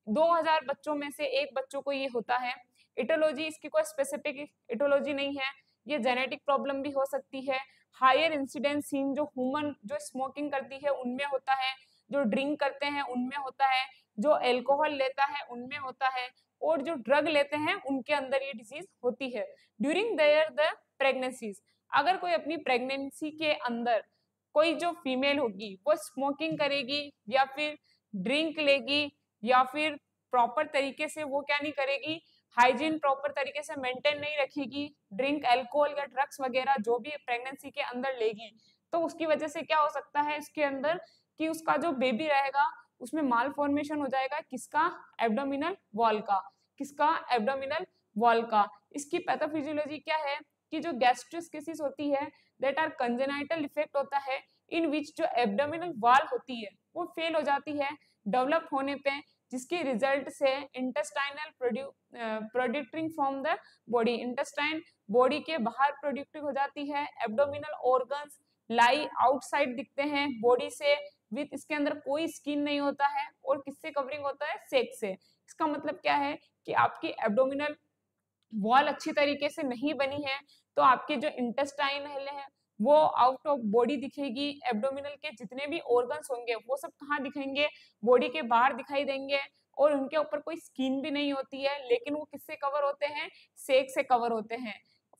2000 बच्चों में से एक बच्चों को ये होता है। इटोलॉजी, इसकी कोई स्पेसिफिक इटोलॉजी नहीं है, ये जेनेटिक प्रॉब्लम भी हो सकती है। हायर इंसिडेंस सीन जो ह्यूमन जो स्मोकिंग करती है उनमें होता है, जो ड्रिंक करते हैं उनमें होता है, जो अल्कोहल लेता है उनमें होता है, और जो ड्रग लेते हैं उनके अंदर ये डिजीज होती है ड्यूरिंग देयर द प्रेगनेंसीज। अगर कोई अपनी प्रेगनेंसी के अंदर कोई जो फीमेल होगी वो स्मोकिंग करेगी या फिर ड्रिंक लेगी या फिर प्रॉपर तरीके से वो क्या नहीं करेगी, हाइजीन प्रॉपर तरीके से मेंटेन नहीं रखेगी, ड्रिंक अल्कोहल या ड्रग्स वगैरह जो भी प्रेगनेंसी के अंदर लेगी, तो उसकी वजह से क्या हो सकता है इसके अंदर कि उसका जो बेबी रहेगा उसमें माल फॉर्मेशन हो जाएगा, किसका, एब्डोमिनल वॉल का, किसका, एब्डोमिनल वॉल का। इसकी पैथोफिजियोलॉजी क्या है कि जो गैस्ट्रोस्किसिस होती है दैट आर कंजेनाइटल इफेक्ट होता है इन विच जो एब्डोमिनल वॉल होती है वो फेल हो जाती है डेवलप होने पे, जिसके रिजल्ट से intestinal protruding from the body, intestine body के बाहर प्रोड्यूटिव हो जाती है, एब्डोमिनल ऑर्गन्स लाई आउटसाइड दिखते हैं बॉडी से विथ, इसके अंदर कोई स्किन नहीं होता है और किससे कवरिंग होता है, सेक्स से। इसका मतलब क्या है कि आपकी एब्डोमिनल वॉल अच्छी तरीके से नहीं बनी है तो आपके जो इंटेस्टाइन है वो आउट ऑफ बॉडी दिखेगी, एब्डोमिनल के जितने भी ऑर्गन्स होंगे वो सब कहाँ दिखेंगे, बॉडी के बाहर दिखाई देंगे और उनके ऊपर कोई स्किन भी नहीं होती है, लेकिन वो किससे कवर होते हैं, सेक से कवर होते हैं।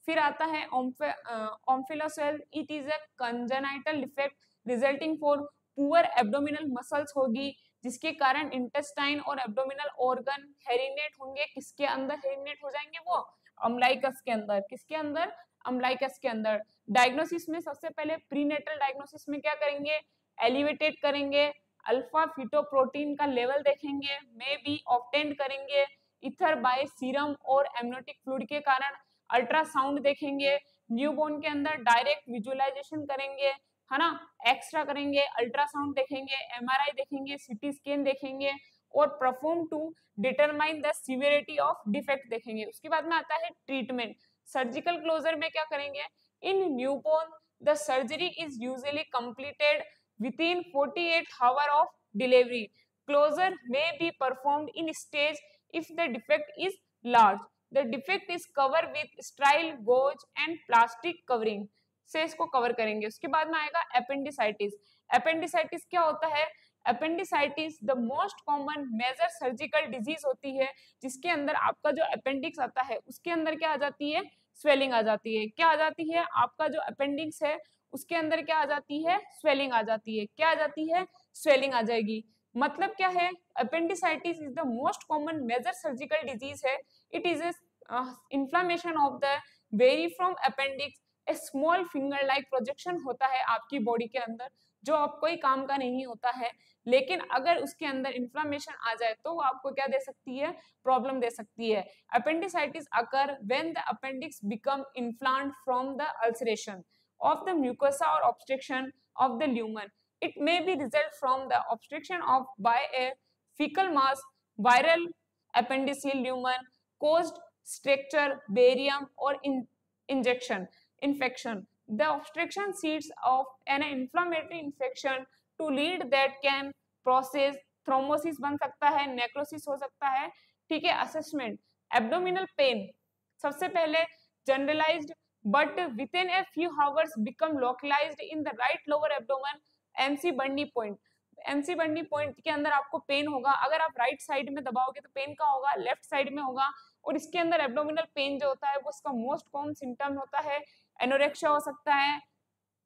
फिर आता है omphalocele, it is a congenital defect resulting for poor abdominal muscles होगी, जिसके कारण इंटेस्टाइन और एब्डोमिनल ऑर्गन हेरिनेट होंगे, किसके अंदर हेरिनेट हो जाएंगे, वो अम्लाइकस के अंदर, किसके अंदर, अम्लाइकस के अंदर। डायग्नोसिस में सबसे पहले प्रीनेटल डायग्नोसिस में क्या करेंगे, एलिवेटेड करेंगे, अल्फा फिटोप्रोटीन का लेवल देखेंगे, मे बी ऑब्टेन्ड करेंगे इथर बाय सीरम और एमनियोटिक फ्लूइड के कारण, अल्ट्रासाउंड देखेंगे, न्यूबॉर्न के अंदर डायरेक्ट विजुअलाइजेशन करेंगे, है ना, एक्सरा करेंगे, अल्ट्रासाउंड देखेंगे, एमआरआई देखेंगे, सीटी स्कैन देखेंगे और perform to determine the severity of defect देखेंगे। उसके बाद में आता है ट्रीटमेंट। सर्जिकल क्लोजर में क्या करेंगे, in newborn the surgery is usually completed within 48 hour of delivery. Closure may be performed in stage if the defect is large. The defect is covered with sterile gauze and plastic covering से इसको cover करेंगे। उसके बाद में आएगा appendicitis. Appendicitis क्या होता है, appendicitis the most common major surgical disease होती है, जिसके अंदर आपका जो अपेंडिक्स आता है उसके अंदर क्या आ जाती है, स्वेलिंग आ जाती है। क्या आ जाती है, आपका जो अपेंडिक्स है उसके अंदर क्या आ जाती है, स्वेलिंग आ जाती है। क्या आ जाती है, स्वेलिंग आ जाएगी। मतलब क्या है, appendicitis is the most common major surgical disease है। It is inflammation of the vermiform appendix, a small finger like projection होता है आपकी बॉडी के अंदर जो आप कोई काम का नहीं होता है, लेकिन अगर उसके अंदर इन्फ्लामेशन आ जाए तो वो आपको क्या दे सकती है, प्रॉब्लम दे सकती है। Appendicitis occur when the appendix become इन्फ्लामेड from the ulceration of the mucosa or obstruction of the lumen. It may be result from the obstruction of by a fecal mass, viral appendiceal lumen, caused structure, barium or infection. The obstruction seeds of an inflammatory infection to lead that can process thrombosis बन सकता है, necrosis हो सकता है। ठीक है, assessment, abdominal pain सबसे पहले generalised but within a few hours become localized in the right lower abdomen, MC Burney point. MC Burney point के अंदर आपको पेन होगा, अगर आप राइट साइड में दबाओगे तो पेन का होगा, लेफ्ट साइड में होगा। और इसके अंदर एब्डोमिनल पेन जो होता है वो इसका मोस्ट कॉमन सिम्टम होता है, एनोरेक्सिया हो सकता है,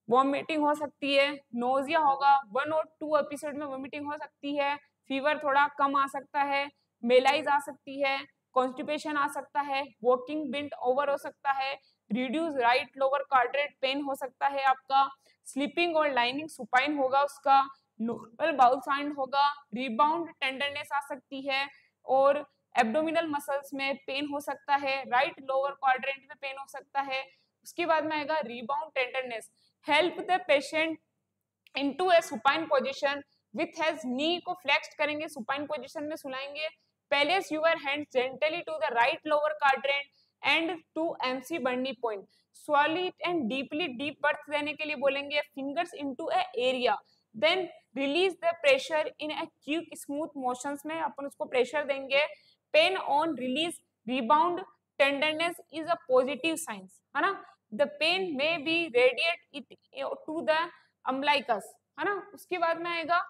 वॉमिटिंग हो सकती है, नोजिया होगा, 1 और 2 एपिसोड में वॉमिटिंग हो सकती है, फीवर थोड़ा कम आ सकता है, मेलाइज आ सकती है, कॉन्स्टिपेशन आ सकता है, वॉकिंग बिंट ओवर हो सकता है, reduce right lower quadrant pen हो सकता है आपका, स्लीपिंग और लाइनिंग सुपाइन होगा उसका, नॉर्मल बाउल साउंड होगा, रिबाउंड टेंडरनेस आ सकती है और एब्डोमिनल मसल्स में पेन हो सकता है, राइट लोअर क्वाड्रेंट में पेन हो सकता है। उसके बाद में आएगा rebound tenderness, help the patient into a supine position with his knee को फ्लेक्स्ड करेंगे, सुपाइन पोजीशन में सुलाएंगे, place your hand gently to the right lower quadrant and to MC Burney point, swallow it and deeply deep breath देने के लिए बोलेंगे, fingers into a area, then release the pressure in a quick smooth motions में अपन उसको pressure देंगे, pain on release, rebound tenderness is a positive science, है ना, the pain may be radiate it to the umbilicus, है ना। उसके बाद में आएगा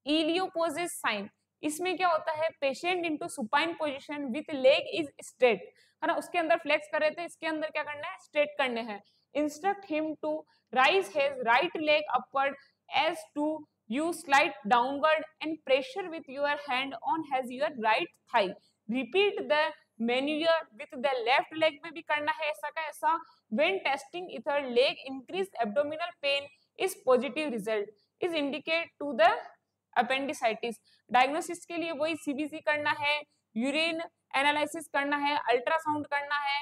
इलियोपोसिस साइन, इसमें क्या होता है, patient into supine position with leg is straight, है ना, उसके अंदर फ्लेक्स कर रहे थे, इसके अंदर क्या करना है, स्ट्रेट करने हैं। Instruct him to raise his right leg upward as to you slide downward and pressure with your hand on his your right thigh. Repeat the manoeuvre with the left leg में भी करना है ऐसा का ऐसा। When testing इधर leg increase abdominal pain is positive result is indicate to the appendicitis. Diagnosis के लिए वही सीबीसी करना है, यूरिन एनालिसिस करना है, अल्ट्रासाउंड करना है,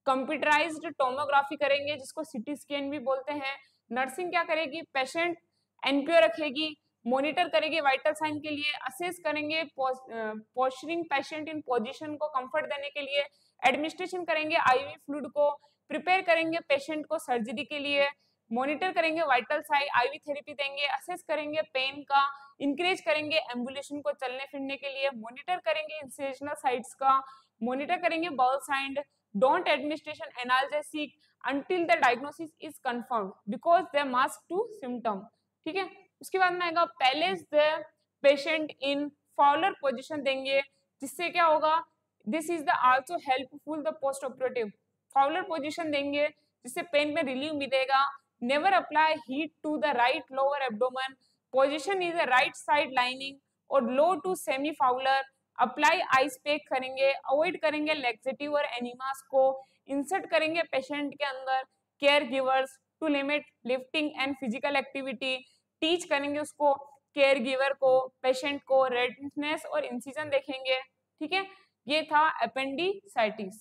कंप्यूटराइज्ड टोमोग्राफी करेंगे जिसको सिटी स्कैन भी बोलते हैं। नर्सिंग क्या करेगी, पेशेंट एनपीओ रखेगी, मॉनिटर करेंगे वाइटल साइन के लिए, असेस करेंगे पोस्चरिंग पेशेंट इन पोजीशन को कंफर्ट देने के लिए, एडमिनिस्ट्रेशन करेंगे आईवी फ्लूइड को, प्रिपेयर करेंगे पेशेंट को सर्जरी के लिए, मॉनिटर करेंगे वाइटल साइन, आईवी थेरेपी देंगे, असेस करेंगे पेन का, इंकरेज करेंगे एम्बुलेशन को चलने फिरने के लिए, मॉनिटर करेंगे इंसिजनल साइट्स का, मॉनिटर करेंगे bowel sign. Don't administration analgesic until the diagnosis is confirmed because they mask to symptom। ठीक है, उसके बाद में आएगा place the patient in Fowler position देंगे, जिससे क्या होगा, this is the also helpful the post operative. Fowler position देंगे जिससे पेन में रिलीफ मिलेगा। Never apply heat to the right lower abdomen, position is a right side lining और low to semi Fowler. Apply ice pack करेंगे, avoid करेंगे laxative और enemas को, insert करेंगे पेशेंट के अंदर care givers to limit lifting and physical activity. Teach करेंगे उसको, केयर गिवर को, पेशेंट को रेडनेस और इंसिजन देखेंगे। ठीक है, ये था अपेंडिसाइटिस।